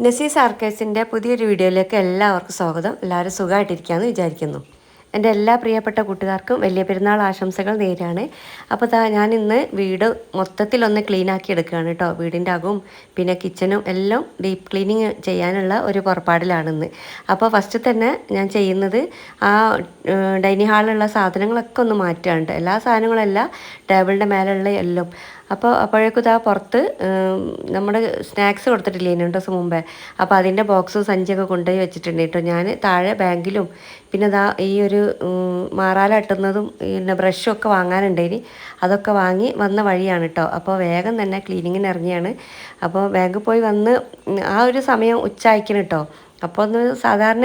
നസീസ് ആർക്കേഴ്സിൻ്റെ പുതിയൊരു വീഡിയോയിലേക്ക് എല്ലാവർക്കും സ്വാഗതം. എല്ലാവരും സുഖമായിട്ടിരിക്കുകയെന്ന് വിചാരിക്കുന്നു. എൻ്റെ എല്ലാ പ്രിയപ്പെട്ട കൂട്ടുകാർക്കും വലിയ പെരുന്നാൾ ആശംസകൾ നേരാണ്. അപ്പോൾ ഞാനിന്ന് വീട് മൊത്തത്തിലൊന്ന് ക്ലീനാക്കി എടുക്കുകയാണ് കേട്ടോ. വീടിൻ്റെ അകവും പിന്നെ കിച്ചനും എല്ലാം ഡീപ്പ് ക്ലീനിങ് ചെയ്യാനുള്ള ഒരു പുറപ്പാടിലാണിന്ന്. അപ്പോൾ ഫസ്റ്റ് തന്നെ ഞാൻ ചെയ്യുന്നത് ആ ഡൈനിങ് ഹാളിലുള്ള സാധനങ്ങളൊക്കെ ഒന്ന് മാറ്റുകയാണ്. എല്ലാ സാധനങ്ങളല്ല, ടേബിളിൻ്റെ മേലുള്ള എല്ലാം. അപ്പോൾ അപ്പോഴേക്കും ഇതാ പുറത്ത് നമ്മുടെ സ്നാക്സ് കൊടുത്തിട്ടില്ലേ 2 ദിവസം മുമ്പേ, അപ്പോൾ അതിൻ്റെ ബോക്സും സഞ്ചിയൊക്കെ കൊണ്ടുപോയി വെച്ചിട്ടുണ്ട് കേട്ടോ. ഞാൻ താഴെ ബാങ്കിലും പിന്നെ ഇതാ ഈ ഒരു മാറാല ഇട്ടുന്നതും പിന്നെ ബ്രഷും ഒക്കെ വാങ്ങാനുണ്ടേനി, അതൊക്കെ വാങ്ങി വന്ന വഴിയാണ് കേട്ടോ. അപ്പോൾ വേഗം തന്നെ ക്ലീനിങ്ങിന് ഇറങ്ങിയാണ്. അപ്പോൾ ബാങ്കിൽ പോയി വന്ന് ആ ഒരു സമയം ഉച്ചയ്ക്കിന് കേട്ടോ. അപ്പോൾ ഒന്ന് സാധാരണ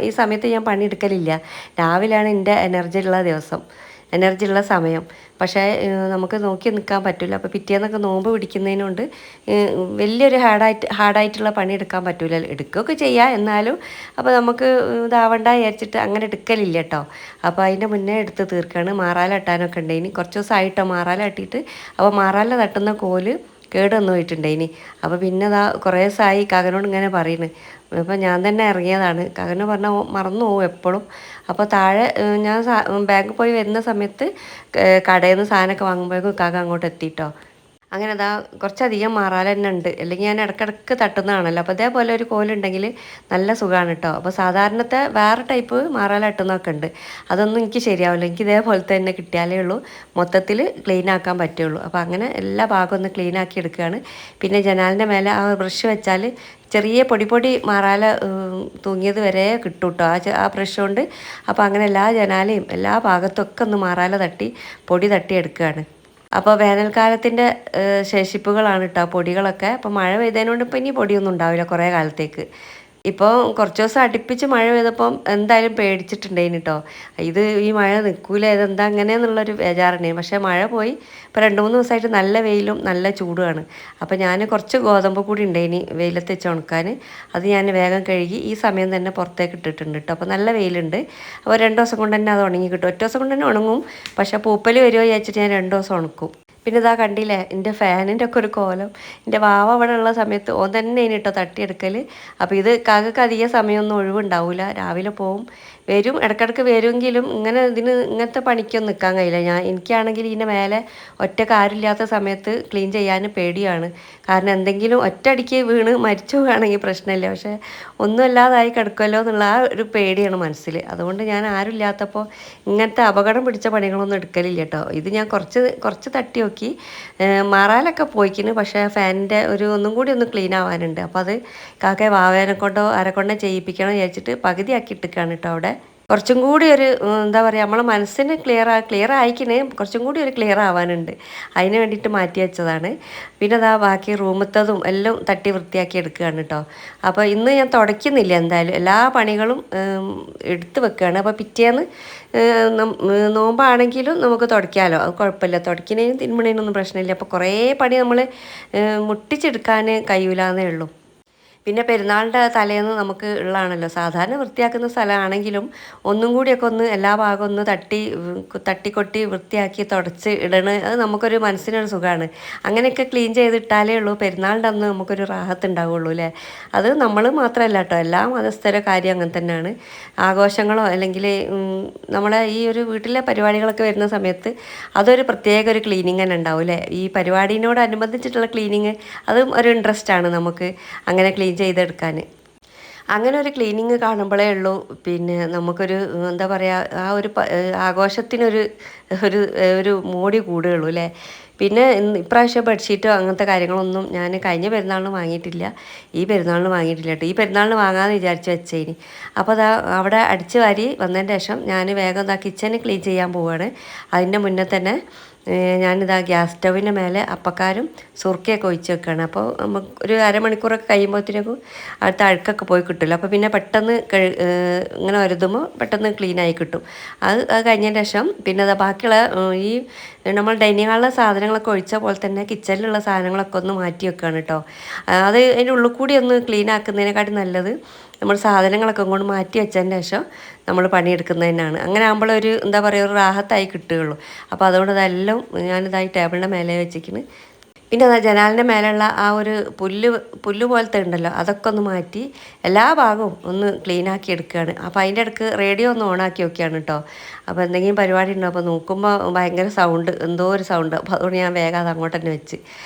ഈ സമയത്ത് ഞാൻ പണിയെടുക്കലില്ല. രാവിലെയാണ് എൻ്റെ എനർജി ഉള്ള സമയം. പക്ഷേ നമുക്ക് നോക്കി നിൽക്കാൻ പറ്റില്ല. അപ്പോൾ പിറ്റേന്നൊക്കെ നോമ്പ് പിടിക്കുന്നതിനുകൊണ്ട് വലിയൊരു ഹാർഡായിട്ടുള്ള പണി എടുക്കാൻ പറ്റില്ല. എടുക്കുകയൊക്കെ ചെയ്യാം, എന്നാലും അപ്പോൾ നമുക്ക് ഇതാവണ്ട വിചാരിച്ചിട്ട് അങ്ങനെ എടുക്കലില്ല കേട്ടോ. അപ്പോൾ അതിൻ്റെ മുന്നേ എടുത്ത് തീർക്കുകയാണ്. മാറാല ഇട്ടാനൊക്കെ ഉണ്ടായിനി, കുറച്ച് ദിവസമായിട്ടോ മാറാല ഇട്ടിട്ട്. അപ്പോൾ മാറാല തട്ടുന്ന കോല് കേട് വന്നു പോയിട്ടുണ്ടായിനി. അപ്പോൾ പിന്നെ അതാ കുറേ ദിവസമായി കകനോട് ഇങ്ങനെ പറയുന്നത്. അപ്പോൾ ഞാൻ തന്നെ ഇറങ്ങിയതാണ്. കകന് പറഞ്ഞാൽ മറന്നു പോകും എപ്പോഴും. അപ്പോൾ താഴെ ഞാൻ ബാങ്കിൽ പോയി വരുന്ന സമയത്ത് കടയിൽ നിന്ന് സാധനമൊക്കെ വാങ്ങുമ്പോഴേക്കും കക അങ്ങോട്ട് എത്തിയിട്ടോ. അങ്ങനെ അതാ കുറച്ചധികം മാറാല തന്നെ ഉണ്ട്, അല്ലെങ്കിൽ ഞാൻ ഇടയ്ക്കിടയ്ക്ക് തട്ടുന്നതാണല്ലോ. അപ്പോൾ അതേപോലെ ഒരു കോലുണ്ടെങ്കിൽ നല്ല സുഖമാണ് കേട്ടോ. അപ്പോൾ സാധാരണത്തെ വേറെ ടൈപ്പ് മാറാല തട്ടുന്നതൊക്കെ ഉണ്ട്, അതൊന്നും എനിക്ക് ശരിയാവില്ല. എനിക്ക് ഇതേപോലത്തെ തന്നെ കിട്ടിയാലേ ഉള്ളൂ മൊത്തത്തിൽ ക്ലീൻ ആക്കാൻ പറ്റുള്ളൂ. അപ്പോൾ അങ്ങനെ എല്ലാ ഭാഗവും ഒന്ന് ക്ലീൻ ആക്കി എടുക്കുകയാണ്. പിന്നെ ജനാലിൻ്റെ മേലെ ആ ബ്രഷ് വെച്ചാൽ ചെറിയ പൊടി മാറാല തൂങ്ങിയത് വരെ കിട്ടും കേട്ടോ ആ ബ്രഷ് കൊണ്ട്. അപ്പോൾ അങ്ങനെ എല്ലാ ജനാലയും എല്ലാ ഭാഗത്തൊക്കെ ഒന്ന് മാറാല തട്ടി പൊടി തട്ടി എടുക്കുകയാണ്. അപ്പോൾ വേനൽക്കാലത്തിൻ്റെ ശേഷിപ്പുകളാണ് കേട്ടോ പൊടികളൊക്കെ. അപ്പോൾ മഴ പെയ്തതിനോണ്ട് ഇപ്പോൾ ഇനി പൊടിയൊന്നും ഉണ്ടാവില്ല കുറേ കാലത്തേക്ക്. ഇപ്പോൾ കുറച്ച് ദിവസം അടുപ്പിച്ച് മഴ പെയ്തപ്പം എന്തായാലും പേടിച്ചിട്ടുണ്ടേനി കേട്ടോ. ഈ മഴ നിൽക്കൂല, ഇതെന്താ അങ്ങനെയെന്നുള്ളൊരു ബേജാറുണ്ടായി. പക്ഷേ മഴ പോയി. ഇപ്പോൾ 2-3 ദിവസമായിട്ട് നല്ല വെയിലും നല്ല ചൂടുമാണ്. അപ്പോൾ ഞാൻ കുറച്ച് ഗോതമ്പ് കൂടി ഉണ്ടായിനി വെയിലത്ത് വെച്ച് ഉണക്കാൻ. അത് ഞാൻ വേഗം കഴുകി ഈ സമയം തന്നെ പുറത്തേക്ക് ഇട്ടിട്ടുണ്ട് കേട്ടോ. അപ്പോൾ നല്ല വെയിലുണ്ട്. അപ്പോൾ 2 ദിവസം കൊണ്ട് തന്നെ അത് ഉണങ്ങി കിട്ടും. ഒറ്റ ദിവസം കൊണ്ട് തന്നെ ഉണങ്ങും. പക്ഷേ പൂപ്പൽ വരുമോ വിചാരിച്ചിട്ട് ഞാൻ 2 ദിവസം ഉണക്കും. പിന്നെ ഇതാ കണ്ടില്ലേ എൻ്റെ ഫാനിൻ്റെ ഒക്കെ ഒരു കോലം. എൻ്റെ വാവ അവിടെ ഉള്ള സമയത്ത് ഓൻ തന്നെ ഇനിട്ടോ തട്ടിയെടുക്കൽ. അപ്പോൾ ഇത് കാക്കക്ക് അധികം സമയമൊന്നും ഒഴിവുണ്ടാവില്ല, രാവിലെ പോവും വരും, ഇടയ്ക്കിടയ്ക്ക് വരുമെങ്കിലും ഇങ്ങനത്തെ പണിക്കൊന്നും നിൽക്കാൻ കഴിയില്ല. എനിക്കാണെങ്കിൽ ഇതിൻ്റെ മേലെ ഒറ്റ കാര്യമില്ലാത്ത സമയത്ത് ക്ലീൻ ചെയ്യാൻ പേടിയാണ്. കാരണം എന്തെങ്കിലും ഒറ്റയടിക്ക് വീണ് മരിച്ചു പോകുകയാണെങ്കിൽ പ്രശ്നമില്ല, പക്ഷേ ഒന്നും അല്ലാതായി കിടക്കുമല്ലോ എന്നുള്ള ആ ഒരു പേടിയാണ് മനസ്സിൽ. അതുകൊണ്ട് ഞാൻ ആരും ഇല്ലാത്തപ്പോൾ ഇങ്ങനത്തെ അപകടം പിടിച്ച പണികളൊന്നും എടുക്കലില്ല കേട്ടോ. ഇത് ഞാൻ കുറച്ച് തട്ടി നോക്കി, മാറാലൊക്കെ പോയിക്കിന്. പക്ഷേ ഫാനിൻ്റെ ഒന്നും കൂടി ഒന്ന് ക്ലീൻ ആവാനുണ്ട്. അപ്പോൾ അത് കാക്കയെ വാവേനെ കൊണ്ടോ ആരെക്കൊണ്ടോ ചെയ്യിപ്പിക്കണം വിചാരിച്ചിട്ട് പകുതിയാക്കി ഇട്ടിക്കാണ് കേട്ടോ. അവിടെ കുറച്ചും കൂടി ഒരു എന്താ പറയുക, നമ്മളെ മനസ്സിന് ക്ലിയർ ആയിക്കിന്, കുറച്ചും കൂടി ഒരു ക്ലിയർ ആവാനുണ്ട്. അതിന് വേണ്ടിയിട്ട് മാറ്റി വെച്ചതാണ്. പിന്നെ അതാ ബാക്കി റൂമത്തതും എല്ലാം തട്ടി വൃത്തിയാക്കി എടുക്കുകയാണ് കേട്ടോ. അപ്പോൾ ഇന്ന് ഞാൻ തുടയ്ക്കുന്നില്ല, എന്തായാലും എല്ലാ പണികളും എടുത്ത് വെക്കുകയാണ്. അപ്പോൾ പിറ്റേന്ന് നോമ്പാണെങ്കിലും നമുക്ക് തുടയ്ക്കാമല്ലോ, അത് കുഴപ്പമില്ല. തുടയ്ക്കുന്നതിനും തിരുമണേനൊന്നും പ്രശ്നമില്ല. അപ്പോൾ കുറേ പണി നമ്മൾ മുട്ടിച്ചെടുക്കാൻ കഴിയൂലെന്നേ ഉള്ളൂ. പിന്നെ പെരുന്നാളിൻ്റെ തലേന്ന് നമുക്ക് ഉള്ളതാണല്ലോ. സാധാരണ വൃത്തിയാക്കുന്ന സ്ഥലമാണെങ്കിലും ഒന്നും കൂടിയൊക്കെ ഒന്ന് എല്ലാ ഭാഗവും ഒന്ന് തട്ടിക്കൊട്ടി വൃത്തിയാക്കി തുടച്ച് ഇടണ, അത് നമുക്കൊരു മനസ്സിനൊരു സുഖമാണ്. അങ്ങനെയൊക്കെ ക്ലീൻ ചെയ്തിട്ടാലേ ഉള്ളൂ പെരുന്നാളിൻ്റെ അന്ന് നമുക്കൊരു റാഹത്ത് ഉണ്ടാവുള്ളൂ അല്ലേ. അത് നമ്മൾ മാത്രമല്ല കേട്ടോ, എല്ലാ മതസ്ഥരുടെ കാര്യം അങ്ങനെ തന്നെയാണ്. ആഘോഷങ്ങളോ അല്ലെങ്കിൽ നമ്മളെ ഈ ഒരു വീട്ടിലെ പരിപാടികളൊക്കെ വരുന്ന സമയത്ത് അതൊരു പ്രത്യേക ഒരു ക്ലീനിങ് തന്നെ ഉണ്ടാവും അല്ലേ. ഈ പരിപാടിനോടനുബന്ധിച്ചിട്ടുള്ള ക്ലീനിങ് അതും ഒരു ഇൻട്രസ്റ്റാണ് നമുക്ക് അങ്ങനെ ക്ലീൻ ചെയ്തെടുക്കാൻ. അങ്ങനെ ഒരു ക്ലീനിങ് കാണുമ്പോഴേ ഉള്ളൂ പിന്നെ നമുക്കൊരു എന്താ പറയുക, ആ ഒരു ആഘോഷത്തിനൊരു ഒരു ഒരു മോടി കൂടുകയുള്ളൂ അല്ലേ. പിന്നെ ഇപ്രാവശ്യം ബെഡ്ഷീറ്റോ അങ്ങനത്തെ കാര്യങ്ങളൊന്നും ഞാൻ കഴിഞ്ഞ പെരുന്നാളിന് വാങ്ങിയിട്ടില്ല, ഈ പെരുന്നാളിന് വാങ്ങിയിട്ടില്ല കേട്ടോ. ഈ പെരുന്നാളിന് വാങ്ങാമെന്ന് വിചാരിച്ച് വെച്ചേനി. അപ്പോൾ അതാ അവിടെ അടിച്ച് വാരി വന്നതിന് ശേഷം ഞാൻ വേഗം കിച്ചന് ക്ലീൻ ചെയ്യാൻ പോവുകയാണ്. അതിൻ്റെ മുന്നേ തന്നെ ഞാനിതാ ഗ്യാസ് സ്റ്റവിൻ്റെ മേലെ അപ്പക്കാരും സുർക്കയൊക്കെ ഒഴിച്ച് വെക്കുകയാണ്. അപ്പോൾ നമുക്ക് ഒരു അരമണിക്കൂറൊക്കെ കഴിയുമ്പോഴത്തേക്കും അടുത്ത അഴുക്കൊക്കെ പോയി കിട്ടില്ല. അപ്പോൾ പിന്നെ പെട്ടെന്ന് ഇങ്ങനെ ഒരുതുമ്പോൾ പെട്ടെന്ന് ക്ലീനായി കിട്ടും. അത് കഴിഞ്ഞതിന് ശേഷം പിന്നെ അതാ ബാക്കിയുള്ള ഈ നമ്മൾ ഡൈനിങ് ഹാളിലെ സാധനങ്ങളൊക്കെ ഒഴിച്ച പോലെ തന്നെ കിച്ചണിലുള്ള സാധനങ്ങളൊക്കെ ഒന്ന് മാറ്റി വെക്കുകയാണ് കേട്ടോ. അത് അതിൻ്റെ ഉള്ളിൽ കൂടി ഒന്ന് ക്ലീൻ ആക്കുന്നതിനെക്കാട്ടി നല്ലത് നമ്മൾ സാധനങ്ങളൊക്കെ കൊണ്ട് മാറ്റി വെച്ചതിന് ശേഷം നമ്മൾ പണിയെടുക്കുന്നതിനാണ്. അങ്ങനെ ആകുമ്പോൾ ഒരു എന്താ പറയുക, ഒരു റാഹത്തായി കിട്ടുകയുള്ളൂ. അപ്പോൾ അതുകൊണ്ട് അതെല്ലാം ഞാനിതായി ടേബിളിൻ്റെ മേലെ വെച്ചിരിക്കുന്നു. പിന്നെ അതാ ജനാലിൻ്റെ മേലുള്ള ആ ഒരു പുല്ല് പോലത്തെ ഉണ്ടല്ലോ അതൊക്കെ ഒന്ന് മാറ്റി എല്ലാ ഭാഗവും ഒന്ന് ക്ലീനാക്കി എടുക്കുകയാണ്. അപ്പോൾ അതിൻ്റെ ഇടയ്ക്ക് റേഡിയോ ഒന്ന് ഓണാക്കി വെക്കുകയാണ് കേട്ടോ. അപ്പോൾ എന്തെങ്കിലും പരിപാടി ഉണ്ടോ അപ്പോൾ നോക്കുമ്പോൾ ഭയങ്കര സൗണ്ട്, എന്തോ ഒരു സൗണ്ട്. അപ്പോൾ അതുകൊണ്ട് ഞാൻ വേഗം അത് അങ്ങോട്ട് തന്നെ വെച്ച്.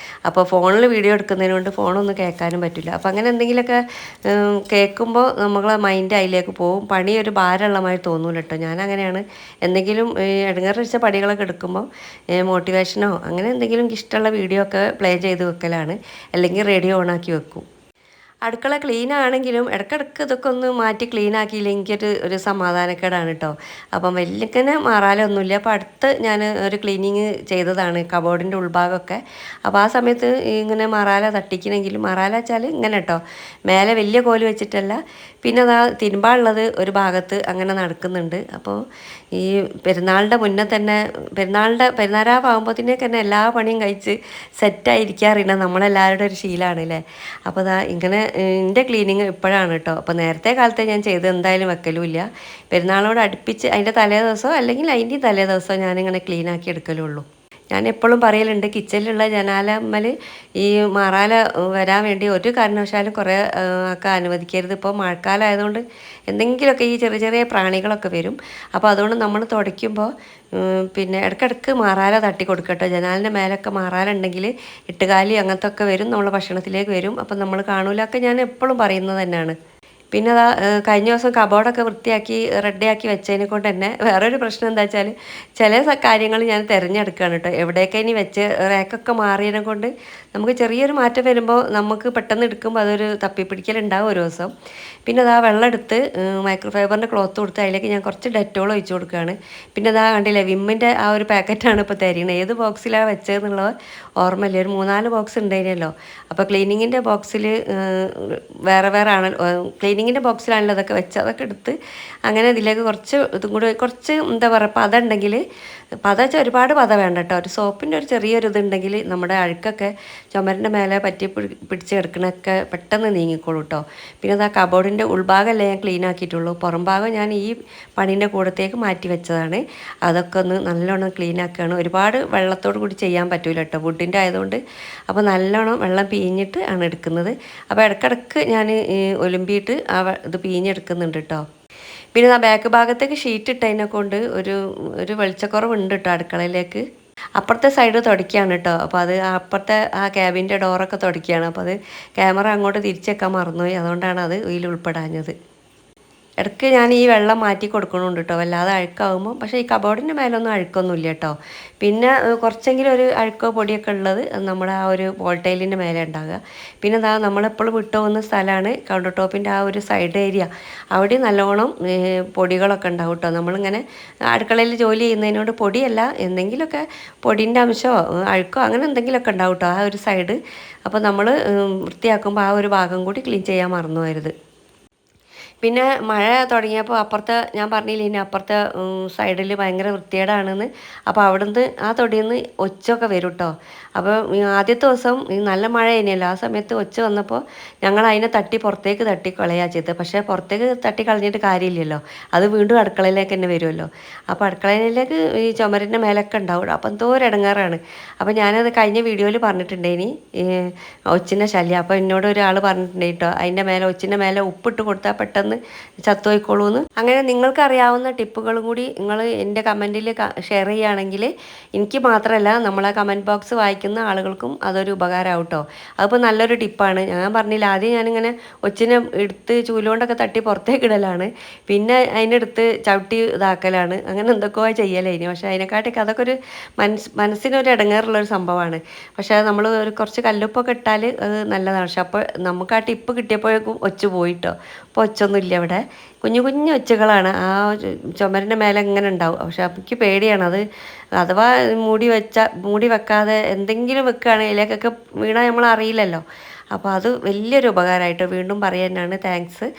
അപ്പോൾ ഫോണിൽ വീഡിയോ എടുക്കുന്നതിനോണ്ട് ഫോണൊന്നും കേൾക്കാനും പറ്റില്ല. അപ്പോൾ അങ്ങനെ എന്തെങ്കിലുമൊക്കെ കേൾക്കുമ്പോൾ നമ്മളെ മൈൻഡ് അതിലേക്ക് പോകും. പണി ഒരു ഭാരമുള്ള മാതിരി തോന്നൂല കേട്ടോ. ഞാനങ്ങനെയാണ്. എന്തെങ്കിലും ഇടങ്ങേറിച്ച പണികളൊക്കെ എടുക്കുമ്പോൾ മോട്ടിവേഷനോ അങ്ങനെ എന്തെങ്കിലും ഇഷ്ടമുള്ള വീഡിയോ ഒക്കെ പ്ലേ ചെയ്ത് വെക്കലാണ്. അല്ലെങ്കിൽ റേഡിയോ ഓണാക്കി വെക്കും. അടുക്കള ക്ലീൻ ആണെങ്കിലും ഇടയ്ക്കിടയ്ക്ക് ഇതൊക്കെ ഒന്ന് മാറ്റി ക്ലീൻ ആക്കിയില്ലെങ്കിൽ ഒരു സമാധാനക്കേടാണ് കേട്ടോ. അപ്പം വലിയക്കനെ മാറാലൊന്നുമില്ല. അപ്പോൾ അടുത്ത് ഞാൻ ഒരു ക്ലീനിങ് ചെയ്തതാണ് കബോർഡിൻ്റെ ഉൾഭാഗമൊക്കെ. അപ്പോൾ ആ സമയത്ത് ഇങ്ങനെ മറാല തട്ടിക്കണമെങ്കിലും, മറാല വെച്ചാൽ ഇങ്ങനെ കേട്ടോ, മേലെ വലിയ കോല് വെച്ചിട്ടല്ല. പിന്നെ അതാ തിരുമ്പാനുള്ളത് ഒരു ഭാഗത്ത് അങ്ങനെ നടക്കുന്നുണ്ട്. അപ്പോൾ ഈ പെരുന്നാളിൻ്റെ മുന്നേ തന്നെ പെരുന്നാളാകുമ്പോഴത്തേക്ക് തന്നെ എല്ലാ പണിയും കഴിച്ച് സെറ്റായിരിക്കാറില്ല നമ്മളെല്ലാവരുടെ ഒരു ശീലമാണ് അല്ലേ. അപ്പോൾ അതാ ഇങ്ങനെ എൻ്റെ ക്ലീനിങ് ഇപ്പോഴാണ് കേട്ടോ. അപ്പോൾ നേരത്തെ കാലത്തെ ഞാൻ ചെയ്ത് എന്തായാലും വെക്കലുമില്ല. പെരുന്നാളോട് അടുപ്പിച്ച് അതിൻ്റെ തലേ ദിവസമോ അല്ലെങ്കിൽ അതിൻ്റെ തലേ ദിവസമോ ഞാനിങ്ങനെ ക്ലീനാക്കി എടുക്കലുള്ളൂ. ഞാൻ എപ്പോഴും പറയലുണ്ട്, കിച്ചണിലുള്ള ജനാലമ്മൽ ഈ മറാല വരാൻ വേണ്ടി ഒരു കാരണവശാലും കുറേ ഒക്കെ അനുവദിക്കരുത്. ഇപ്പോൾ മഴക്കാലം ആയതുകൊണ്ട് എന്തെങ്കിലുമൊക്കെ ഈ ചെറിയ ചെറിയ പ്രാണികളൊക്കെ വരും. അപ്പോൾ അതുകൊണ്ട് നമ്മൾ തുടയ്ക്കുമ്പോൾ പിന്നെ ഇടയ്ക്കിടയ്ക്ക് മറാല തട്ടി കൊടുക്കട്ടോ. ജനാലിൻ്റെ മേലൊക്കെ മറാല ഉണ്ടെങ്കിൽ ഇട്ടുകാലി അങ്ങനത്തെ ഒക്കെ വരും, നമ്മളെ ഭക്ഷണത്തിലേക്ക് വരും. അപ്പം നമ്മൾ കാണൂലൊക്കെ ഞാൻ എപ്പോഴും പറയുന്നത് തന്നെയാണ്. പിന്നെ അതാ കഴിഞ്ഞ ദിവസം കബോർഡൊക്കെ വൃത്തിയാക്കി റെഡിയാക്കി വെച്ചതിനെ കൊണ്ട് തന്നെ വേറൊരു പ്രശ്നം എന്താ വെച്ചാൽ ചില കാര്യങ്ങൾ ഞാൻ തിരഞ്ഞെടുക്കുകയാണ് കേട്ടോ. എവിടെയൊക്കെ ഇനി വെച്ച് റാക്കൊക്കെ മാറിയതിനെ കൊണ്ട് നമുക്ക് ചെറിയൊരു മാറ്റം വരുമ്പോൾ നമുക്ക് പെട്ടെന്ന് എടുക്കുമ്പോൾ അതൊരു തപ്പിപ്പിടിക്കലുണ്ടാവും ഒരു ദിവസം. പിന്നെ അതാ വെള്ളം എടുത്ത് മൈക്രോ ഫൈബറിൻ്റെ ക്ലോത്ത് കൊടുത്ത് അതിലേക്ക് ഞാൻ കുറച്ച് ഡെറ്റോൾ ഒഴിച്ച് കൊടുക്കുകയാണ്. പിന്നെ അതാ കണ്ടില്ലേ, വിമ്മിൻ്റെ ആ ഒരു പാക്കറ്റാണ് ഇപ്പോൾ തരുന്നത്. ഏത് ബോക്സിലാണ് വെച്ചതെന്നുള്ളത് ഓർമ്മയില്ല. ഒരു 3-4 ബോക്സ് ഉണ്ടായിരുന്നല്ലോ. അപ്പോൾ ക്ലീനിങ്ങിൻ്റെ ബോക്സിൽ വേറെ വേറെ ആണ്, ക്ലീനിങ്ങിൻ്റെ ബോക്സിലാണല്ലോ അതൊക്കെ വെച്ച്, അതൊക്കെ എടുത്ത് അങ്ങനെ ഇതിലേക്ക് കുറച്ച് ഇതും കൂടി കുറച്ച് എന്താ പറയുക പത ഉണ്ടെങ്കിൽ, പത വെച്ചാൽ ഒരുപാട് പത വേണ്ട കേട്ടോ. ഒരു സോപ്പിൻ്റെ ഒരു ചെറിയൊരു ഇതുണ്ടെങ്കിൽ നമ്മുടെ അഴുക്കൊക്കെ ചുമരിൻ്റെ മേലെ പറ്റി പിടിച്ച് കിടക്കണൊക്കെ പെട്ടെന്ന് നീങ്ങിക്കോളൂ കേട്ടോ. പിന്നെ അത് ആ കബോർഡിൻ്റെ ഉൾഭാഗമല്ലേ ഞാൻ ക്ലീൻ ആക്കിയിട്ടുള്ളൂ. പുറം ഭാഗം ഞാൻ ഈ പണീൻ്റെ കൂടത്തേക്ക് മാറ്റി വെച്ചതാണ്. അതൊക്കെ ഒന്ന് നല്ലോണം ക്ലീൻ ആക്കുകയാണ്. ഒരുപാട് വെള്ളത്തോട് കൂടി ചെയ്യാൻ പറ്റൂല കേട്ടോ, വുഡിൻ്റെ ആയതുകൊണ്ട്. അപ്പോൾ നല്ലോണം വെള്ളം പിഴിഞ്ഞിട്ട് ആണ് എടുക്കുന്നത്. അപ്പോൾ ഇടയ്ക്കിടയ്ക്ക് ഞാൻ ഒലുമ്പിയിട്ട് ഇത് പിഴിഞ്ഞെടുക്കുന്നുണ്ട് കേട്ടോ. പിന്നെ ആ ബാക്ക് ഭാഗത്തേക്ക് ഷീറ്റ് ഇട്ടതിനെ കൊണ്ട് ഒരു വെളിച്ചക്കുറവുണ്ട് കേട്ടോ അടുക്കളയിലേക്ക്. അപ്പുറത്തെ സൈഡ് തുടയ്ക്കുകയാണ് കേട്ടോ. അപ്പോൾ അത് അപ്പുറത്തെ ആ ക്യാബിൻ്റെ ഡോറൊക്കെ തുടയ്ക്കുകയാണ്. അപ്പോൾ അത് ക്യാമറ അങ്ങോട്ട് തിരിച്ചേക്കാൻ മറന്നുപോയി, അതുകൊണ്ടാണ് അത് ഇതിൽ ഉൾപ്പെടാഞ്ഞത്. ഇടയ്ക്ക് ഞാൻ ഈ വെള്ളം മാറ്റി കൊടുക്കണുണ്ട് കേട്ടോ, വല്ലാതെ അഴുക്കാവുമ്പോൾ. പക്ഷേ ഈ കബോർഡിൻ്റെ മേലൊന്നും അഴുക്കൊന്നുമില്ല കേട്ടോ. പിന്നെ കുറച്ചെങ്കിലും ഒരു അഴുക്കോ പൊടിയൊക്കെ ഉള്ളത് നമ്മുടെ ആ ഒരു വോൾട്ടൈലിൻ്റെ മേലെ ഉണ്ടാകുക. പിന്നെ അതാ നമ്മളെപ്പോഴും വിട്ടുപോകുന്ന സ്ഥലമാണ് കൗണ്ടർ ടോപ്പിൻ്റെ ആ ഒരു സൈഡ് ഏരിയ. അവിടെ നല്ലോണം പൊടികളൊക്കെ ഉണ്ടാവും കേട്ടോ. നമ്മളിങ്ങനെ അടുക്കളയിൽ ജോലി ചെയ്യുന്നതിനോട് പൊടിയല്ല, എന്തെങ്കിലുമൊക്കെ പൊടിൻ്റെ അംശമോ അഴുക്കോ അങ്ങനെ എന്തെങ്കിലുമൊക്കെ ഉണ്ടാവും കേട്ടോ ആ ഒരു സൈഡ്. അപ്പോൾ നമ്മൾ വൃത്തിയാക്കുമ്പോൾ ആ ഒരു ഭാഗം കൂടി ക്ലീൻ ചെയ്യാൻ മറന്നു പോകരുത്. പിന്നെ മഴ തുടങ്ങിയപ്പോൾ അപ്പുറത്തെ ഞാൻ പറഞ്ഞില്ലേ ഇനി അപ്പുറത്തെ സൈഡിൽ ഭയങ്കര വൃത്തികേടാണെന്ന്. അപ്പോൾ അവിടുന്ന് ആ തൊടിയിൽ നിന്ന് ഒച്ചൊക്കെ വരും കേട്ടോ. അപ്പോൾ ആദ്യത്തെ ദിവസം നല്ല മഴ കഴിഞ്ഞല്ലോ, ആ സമയത്ത് ഒച്ച വന്നപ്പോൾ ഞങ്ങൾ അതിനെ പുറത്തേക്ക് തട്ടി കളയുക ചെയ്തത്. പക്ഷേ പുറത്തേക്ക് തട്ടി കളഞ്ഞിട്ട് കാര്യമില്ലല്ലോ, അത് വീണ്ടും അടുക്കളയിലേക്ക് തന്നെ വരുമല്ലോ. അപ്പോൾ അടുക്കളയിലേക്ക് ഈ ചുമരിൻ്റെ മേലൊക്കെ ഉണ്ടാവും. അപ്പോൾ എന്തോ ഒരു ഇടങ്ങാറാണ്. അപ്പോൾ ഞാനത് കഴിഞ്ഞ വീഡിയോയിൽ പറഞ്ഞിട്ടുണ്ടേനി ഒച്ചിൻ്റെ ശല്യം. അപ്പോൾ എന്നോട് ഒരാൾ പറഞ്ഞിട്ടുണ്ടേ കേട്ടോ, അതിൻ്റെ മേലെ ഒച്ചിൻ്റെ മേലെ ഉപ്പിട്ട് കൊടുത്താൽ പെട്ടെന്ന് ചത്തുപോയിക്കോളൂന്ന്. അങ്ങനെ നിങ്ങൾക്ക് അറിയാവുന്ന ടിപ്പുകളും കൂടി നിങ്ങൾ എൻ്റെ കമൻറ്റിൽ ഷെയർ ചെയ്യുകയാണെങ്കിൽ എനിക്ക് മാത്രമല്ല നമ്മളെ കമൻറ്റ് ബോക്സ് വായിക്കുന്ന ആളുകൾക്കും അതൊരു ഉപകാരമാവും കേട്ടോ. അതിപ്പോൾ നല്ലൊരു ടിപ്പാണ്. ഞാൻ പറഞ്ഞില്ല, ആദ്യം ഞാനിങ്ങനെ ഒച്ചിനെ എടുത്ത് ചൂലുകൊണ്ടൊക്കെ തട്ടി പുറത്തേക്ക് ഇടലാണ്, പിന്നെ അതിനെടുത്ത് ചവിട്ടി ഇതാക്കലാണ്, അങ്ങനെ എന്തൊക്കെയോ ചെയ്യലേനി. പക്ഷേ അതിനെക്കാട്ടിയൊക്കെ അതൊക്കെ ഒരു മനസ്സിനൊരു ഇടങ്ങേറുള്ളൊരു സംഭവമാണ്. പക്ഷേ നമ്മൾ ഒരു കുറച്ച് കല്ലുപ്പൊക്കെ ഇട്ടാൽ അത് നല്ലതാണ്. പക്ഷെ അപ്പോൾ നമുക്ക് ആ ടിപ്പ് കിട്ടിയപ്പോഴേക്കും ഒച്ച് പോയിട്ടോ. അപ്പോൾ ഒച്ചൊന്നുമില്ല ഇവിടെ, കുഞ്ഞു കുഞ്ഞു ഒച്ചകളാണ് ആ ചുമരിൻ്റെ മേലെ ഇങ്ങനെ ഉണ്ടാവും. പക്ഷെ എനിക്ക് പേടിയാണ് അത്, അഥവാ മൂടി വെക്കാതെ എന്തെങ്കിലും വെക്കുകയാണെങ്കിൽ ഇതിലേക്കൊക്കെ വീണാൽ നമ്മൾ അറിയില്ലല്ലോ. അപ്പോൾ അത് വലിയൊരു ഉപകാരമായിട്ട് വീണ്ടും പറയാനാണ് താങ്ക്സ്.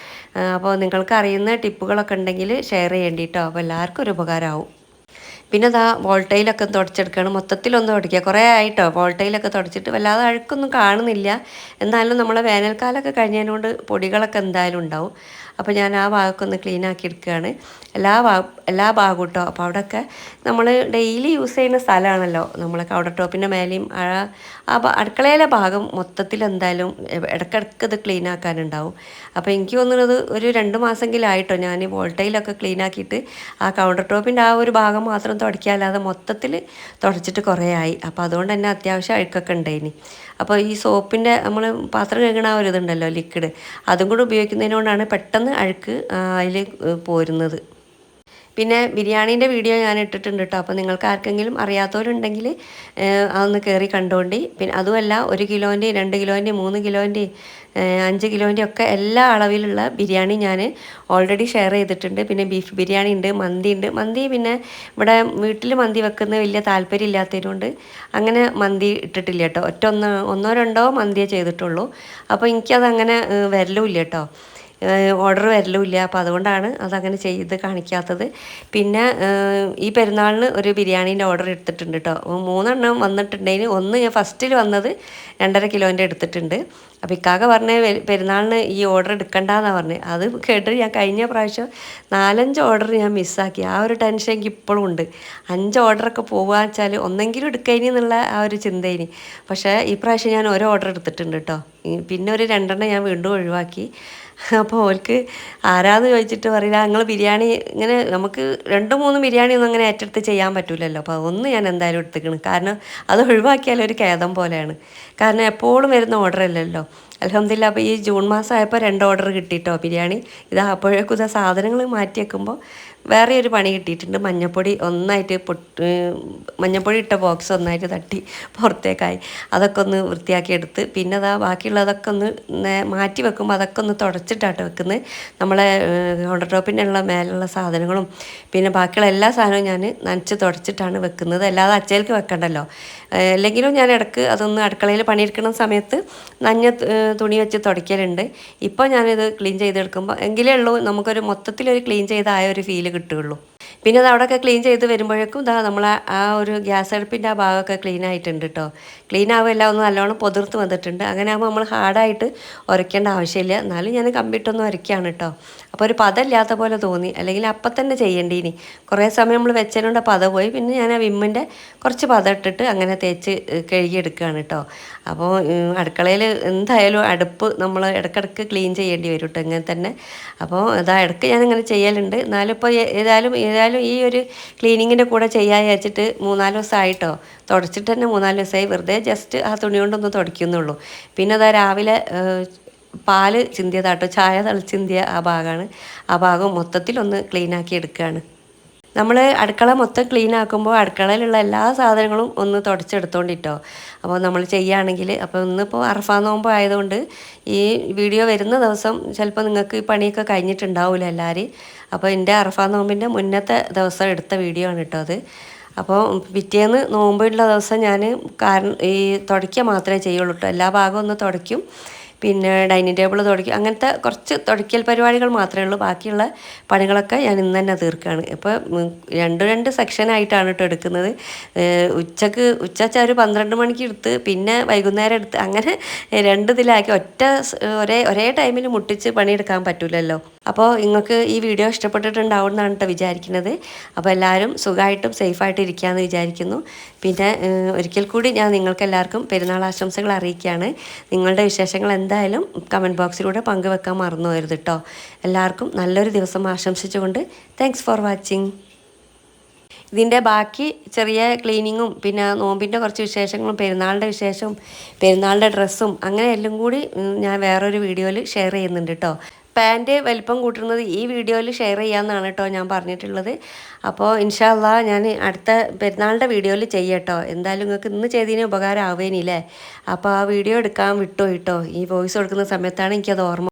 അപ്പോൾ നിങ്ങൾക്ക് അറിയുന്ന ടിപ്പുകളൊക്കെ ഉണ്ടെങ്കിൽ ഷെയർ ചെയ്യേണ്ടിട്ടോ. അപ്പോൾ എല്ലാവർക്കും ഒരു ഉപകാരമാവും. പിന്നെ ദാ വോൾട്ടയിലൊക്കെ തുടച്ചെടുക്കുകയാണ്. മൊത്തത്തിലൊന്ന് തുടയ്ക്കുക. കുറേ ആയിട്ടോ വോൾട്ടയിലൊക്കെ തുടച്ചിട്ട് വല്ലാതെ അഴുക്കൊന്നും കാണുന്നില്ല. എന്നാലും നമ്മളെ വേനൽക്കാലമൊക്കെ കഴിഞ്ഞതിനോട് പൊടികളൊക്കെ എന്തായാലും ഉണ്ടാവും. അപ്പോൾ ഞാൻ ആ ഭാഗമൊക്കെ ഒന്ന് ക്ലീൻ ആക്കി എടുക്കുകയാണ്. എല്ലാ ഭാഗവും കേട്ടോ. അപ്പോൾ അവിടെയൊക്കെ നമ്മൾ ഡെയിലി യൂസ് ചെയ്യുന്ന സ്ഥലമാണല്ലോ, നമ്മളെ കൗണ്ടർ ടോപ്പിൻ്റെ മേലെയും അടുക്കളയിലെ ഭാഗം മൊത്തത്തിൽ എന്തായാലും ഇടയ്ക്കിടയ്ക്ക് ഇത് ക്ലീൻ ആക്കാനുണ്ടാവും. അപ്പോൾ എനിക്ക് തോന്നുന്നത് ഒരു 2 മാസമെങ്കിലും ആയിട്ടോ ഞാൻ വോൾട്ടയിലൊക്കെ ക്ലീൻ ആക്കിയിട്ട് ആ കൗണ്ടർ ടോപ്പിൻ്റെ ആ ഒരു ഭാഗം മാത്രം തുടയ്ക്കാല്ലാതെ മൊത്തത്തിൽ തുടച്ചിട്ട് കുറേ ആയി. അപ്പോൾ അതുകൊണ്ട് തന്നെ അത്യാവശ്യം അഴുക്കൊക്കെ ഉണ്ടായിനി. അപ്പോൾ ഈ സോപ്പിൻ്റെ നമ്മൾ പാത്രം കഴുകണ ആ ഒരു ഇതുണ്ടല്ലോ ലിക്വിഡ്, അതും കൂടെ ഉപയോഗിക്കുന്നതിനോടാണ് പെട്ടെന്ന് അഴുക്ക് അതിൽ പോരുന്നത്. പിന്നെ ബിരിയാണീൻ്റെ വീഡിയോ ഞാൻ ഇട്ടിട്ടുണ്ട് കേട്ടോ. അപ്പോൾ നിങ്ങൾക്ക് ആർക്കെങ്കിലും അറിയാത്തവരുണ്ടെങ്കിൽ അതൊന്ന് കയറി കണ്ടോണ്ടി. പിന്നെ അതുമല്ല 1 കിലോൻ്റെയും 2 കിലോൻ്റെയും 3 കിലോൻ്റെയും 5 കിലോൻ്റെയും ഒക്കെ എല്ലാ അളവിലുള്ള ബിരിയാണി ഞാൻ ഓൾറെഡി ഷെയർ ചെയ്തിട്ടുണ്ട്. പിന്നെ ബീഫ് ബിരിയാണി ഉണ്ട്, മന്തി ഉണ്ട്. മന്തി പിന്നെ ഇവിടെ വീട്ടിൽ മന്തി വെക്കുന്ന വലിയ താല്പര്യം ഇല്ലാത്തതുകൊണ്ട് അങ്ങനെ മന്തി ഇട്ടിട്ടില്ല കേട്ടോ. ഒന്നോ രണ്ടോ മന്തിയേ ചെയ്തിട്ടുള്ളൂ. അപ്പോൾ എനിക്കതങ്ങനെ വരലുമില്ല കേട്ടോ, ഓർഡർ വരലുമില്ല. അപ്പോൾ അതുകൊണ്ടാണ് അതങ്ങനെ ചെയ്ത് കാണിക്കാത്തത്. പിന്നെ ഈ പെരുന്നാളിന് ഒരു ബിരിയാണീൻ്റെ ഓർഡർ എടുത്തിട്ടുണ്ട് കേട്ടോ. 3 എണ്ണം വന്നിട്ടുണ്ടെങ്കിൽ ഒന്ന് ഞാൻ ഫസ്റ്റിൽ വന്നത് 2.5 കിലോൻ്റെ എടുത്തിട്ടുണ്ട്. അപ്പോൾ ഇക്കാക്ക പറഞ്ഞ പെരുന്നാളിന് ഈ ഓർഡർ എടുക്കണ്ടെന്നാണ് പറഞ്ഞത്. അത് കേട്ട് ഞാൻ കഴിഞ്ഞ പ്രാവശ്യം 4-5 ഓർഡർ ഞാൻ മിസ്സാക്കി. ആ ഒരു ടെൻഷൻ എനിക്ക് ഇപ്പോഴും ഉണ്ട്. 5 ഓർഡറൊക്കെ പോകുക വെച്ചാൽ ഒന്നെങ്കിലും എടുക്കഴിഞ്ഞ് എന്നുള്ള ആ ഒരു ചിന്തയിന്. പക്ഷേ ഈ പ്രാവശ്യം ഞാൻ ഒരു ഓർഡർ എടുത്തിട്ടുണ്ട് കേട്ടോ. പിന്നെ ഒരു 2 എണ്ണം ഞാൻ വീണ്ടും ഒഴിവാക്കി. അപ്പോൾ ഓൾക്ക് ആരാന്ന് ചോദിച്ചിട്ട് പറയില്ല, ഞങ്ങൾ ബിരിയാണി ഇങ്ങനെ നമുക്ക് 2-3 ബിരിയാണി ഒന്നും അങ്ങനെ ഏറ്റെടുത്ത് ചെയ്യാൻ പറ്റില്ലല്ലോ. അപ്പോൾ ഒന്ന് ഞാൻ എന്തായാലും എടുത്തിക്കണം. കാരണം അത് ഒഴിവാക്കിയാൽ ഒരു ഖേദം പോലെയാണ്. കാരണം എപ്പോഴും വരുന്ന ഓർഡർ അല്ലല്ലോ. അൽഹംദുലില്ലാ അപ്പോൾ ഈ ജൂൺ മാസം ആയപ്പോൾ 2 ഓർഡർ കിട്ടിയിട്ടോ ബിരിയാണി. അപ്പോഴേക്കും ഇതാ സാധനങ്ങൾ മാറ്റി വെക്കുമ്പോൾ വേറെ ഒരു പണി കിട്ടിയിട്ടുണ്ട്. മഞ്ഞപ്പൊടി ഒന്നായിട്ട് മഞ്ഞപ്പൊടി ഇട്ട ബോക്സ് ഒന്നായിട്ട് തട്ടി പുറത്തേക്കായി. അതൊക്കെ ഒന്ന് വൃത്തിയാക്കി എടുത്ത് പിന്നെ അതാ ബാക്കിയുള്ളതൊക്കെ ഒന്ന് മാറ്റി വെക്കുമ്പോൾ അതൊക്കെ ഒന്ന് തുടച്ചിട്ടാട്ടോ വെക്കുന്നത്. നമ്മളെ കൗണ്ടർ ടോപ്പിൻ്റെ ഉള്ള മേലുള്ള സാധനങ്ങളും പിന്നെ ബാക്കിയുള്ള എല്ലാ സാധനവും ഞാൻ നനച്ച് തുടച്ചിട്ടാണ് വെക്കുന്നത്. അല്ലാതെ അച്ചയിലേക്ക് വെക്കണ്ടല്ലോ. അല്ലെങ്കിലും ഞാൻ ഇടയ്ക്ക് അതൊന്ന് അടുക്കളയിൽ പണിയെടുക്കുന്ന സമയത്ത് നഞ്ഞ തുണി വെച്ച് തുടയ്ക്കലുണ്ട്. ഇപ്പോൾ ഞാനിത് ക്ലീൻ ചെയ്തെടുക്കുമ്പോൾ എങ്കിലേ ഉള്ളൂ നമുക്കൊരു മൊത്തത്തിലൊരു ക്ലീൻ ചെയ്ത ആ ഒരു ഫീല് കിട്ടുകയുള്ളൂ. പിന്നെ അത് അവിടെയൊക്കെ ക്ലീൻ ചെയ്ത് വരുമ്പോഴേക്കും നമ്മളെ ആ ഒരു ഗ്യാസ് അടുപ്പിൻ്റെ ആ ഭാഗമൊക്കെ ക്ലീൻ ആയിട്ടുണ്ട് കേട്ടോ. ക്ലീൻ ആവുമല്ല ഒന്ന് നല്ലോണം പൊതിർത്ത് വന്നിട്ടുണ്ട്. അങ്ങനെ ആകുമ്പോൾ നമ്മൾ ഹാർഡായിട്ട് ഉരയ്ക്കേണ്ട ആവശ്യമില്ല. എന്നാലും ഞാൻ കമ്പിട്ടൊന്ന് ഉരയ്ക്കുകയാണ് കേട്ടോ. അപ്പോൾ ഒരു പദമില്ലാത്ത പോലെ തോന്നി. അല്ലെങ്കിൽ അപ്പം തന്നെ ചെയ്യേണ്ടീനി. കുറേ സമയം നമ്മൾ വെച്ചതിനോണ്ട് പത പോയി. പിന്നെ ഞാൻ ആ വിമ്മിൻ്റെ കുറച്ച് പദം ഇട്ടിട്ട് അങ്ങനെ തേച്ച് കഴുകിയെടുക്കുകയാണ് കേട്ടോ. അപ്പോൾ അടുക്കളയിൽ എന്തായാലും അടുപ്പ് നമ്മൾ ഇടയ്ക്കിടയ്ക്ക് ക്ലീൻ ചെയ്യേണ്ടി വരും കേട്ടോ ഇങ്ങനെ തന്നെ. അപ്പോൾ ഇടയ്ക്ക് ഞാനിങ്ങനെ ചെയ്യലുണ്ട്. എന്നാലും ഇപ്പോൾ ഏതായാലും ഈ ഒരു ക്ലീനിങ്ങിൻ്റെ കൂടെ ചെയ്യാൻ വെച്ചിട്ട് 3-4 ദിവസമായിട്ടോ. തുടച്ചിട്ട് തന്നെ 3-4 ദിവസമായി. വെറുതെ ജസ്റ്റ് ആ തുണി കൊണ്ടൊന്ന് തുടയ്ക്കുന്നുള്ളൂ. പിന്നെ രാവിലെ പാല് ചിന്തിയതാട്ടോ, ചായ തളിച്ചിന്തിയ ആ ഭാഗമാണ്. ആ ഭാഗം മൊത്തത്തിലൊന്ന് ക്ലീനാക്കി എടുക്കുകയാണ്. നമ്മൾ അടുക്കള മൊത്തം ക്ലീൻ ആക്കുമ്പോൾ അടുക്കളയിലുള്ള എല്ലാ സാധനങ്ങളും ഒന്ന് തുടച്ചെടുത്തോണ്ടിട്ടോ. അപ്പോൾ നമ്മൾ ചെയ്യുകയാണെങ്കിൽ അപ്പോൾ ഇന്നിപ്പോൾ അറഫാ നോമ്പ് ആയതുകൊണ്ട് ഈ വീഡിയോ വരുന്ന ദിവസം ചിലപ്പോൾ നിങ്ങൾക്ക് ഈ പണിയൊക്കെ കഴിഞ്ഞിട്ടുണ്ടാവില്ല എല്ലാവരും. അപ്പോൾ എൻ്റെ അറഫാ നോമ്പിൻ്റെ മുന്നത്തെ ദിവസം എടുത്ത വീഡിയോ ആണ് കേട്ടോ അത്. അപ്പോൾ പിറ്റേന്ന് നോമ്പുള്ള ദിവസം ഞാൻ ഈ തുടയ്ക്കുക മാത്രമേ ചെയ്യുള്ളൂ കേട്ടോ. എല്ലാ ഭാഗവും ഒന്ന് തുടയ്ക്കും. പിന്നെ ഡൈനിങ് ടേബിൾ തുടയ്ക്കും. അങ്ങനത്തെ കുറച്ച് തുടയ്ക്കൽ പരിപാടികൾ മാത്രമേ ഉള്ളൂ. ബാക്കിയുള്ള പണികളൊക്കെ ഞാൻ ഇന്ന് തന്നെ തീർക്കുകയാണ്. ഇപ്പോൾ 2 സെക്ഷനായിട്ടാണ് കേട്ടോ എടുക്കുന്നത്. ഉച്ച ഒരു 12 മണിക്ക് എടുത്ത് പിന്നെ വൈകുന്നേരം എടുത്ത് അങ്ങനെ 2 ഇതിലാക്കി ഒരേ ടൈമിൽ മുട്ടിച്ച് പണിയെടുക്കാൻ പറ്റില്ലല്ലോ. അപ്പോൾ നിങ്ങൾക്ക് ഈ വീഡിയോ ഇഷ്ടപ്പെട്ടിട്ടുണ്ടാവും എന്നാണ് കേട്ടോ വിചാരിക്കുന്നത്. അപ്പോൾ എല്ലാവരും സുഖമായിട്ടും സേഫായിട്ട് ഇരിക്കുകയെന്ന് വിചാരിക്കുന്നു. പിന്നെ ഒരിക്കൽ കൂടി ഞാൻ നിങ്ങൾക്ക് എല്ലാവർക്കും പെരുന്നാൾ ആശംസകൾ അറിയിക്കുകയാണ്. നിങ്ങളുടെ വിശേഷങ്ങൾ എന്തായാലും കമൻറ്റ് ബോക്സിലൂടെ പങ്കുവെക്കാൻ മറന്നു പോകരുത് കേട്ടോ. എല്ലാവർക്കും നല്ലൊരു ദിവസം ആശംസിച്ചുകൊണ്ട് താങ്ക്സ് ഫോർ വാച്ചിങ്. ഇതിൻ്റെ ബാക്കി ചെറിയ ക്ലീനിങ്ങും പിന്നെ നോമ്പിൻ്റെ കുറച്ച് വിശേഷങ്ങളും പെരുന്നാളിൻ്റെ വിശേഷവും പെരുന്നാളിൻ്റെ ഡ്രസ്സും അങ്ങനെ എല്ലാം കൂടി ഞാൻ വേറൊരു വീഡിയോയിൽ ഷെയർ ചെയ്യുന്നുണ്ട് കേട്ടോ. പാൻറ്റ് വലിപ്പം കൂട്ടുന്നത് ഈ വീഡിയോയിൽ ഷെയർ ചെയ്യാമെന്നാണ് കേട്ടോ ഞാൻ പറഞ്ഞിട്ടുള്ളത്. അപ്പോൾ ഇൻഷാ അല്ലാഹ് ഞാൻ അടുത്ത പെരുന്നാളിൻ്റെ വീഡിയോയിൽ ചെയ്യാം കേട്ടോ. എന്തായാലും നിങ്ങൾക്ക് ഇന്ന് ചെയ്തതിന് ഉപകാരം ആവേനില്ലേ. അപ്പോൾ ആ വീഡിയോ എടുക്കാൻ വിട്ടു കേട്ടോ. ഈ വോയിസ് കൊടുക്കുന്ന സമയത്താണ് എനിക്കത് ഓർമ്മ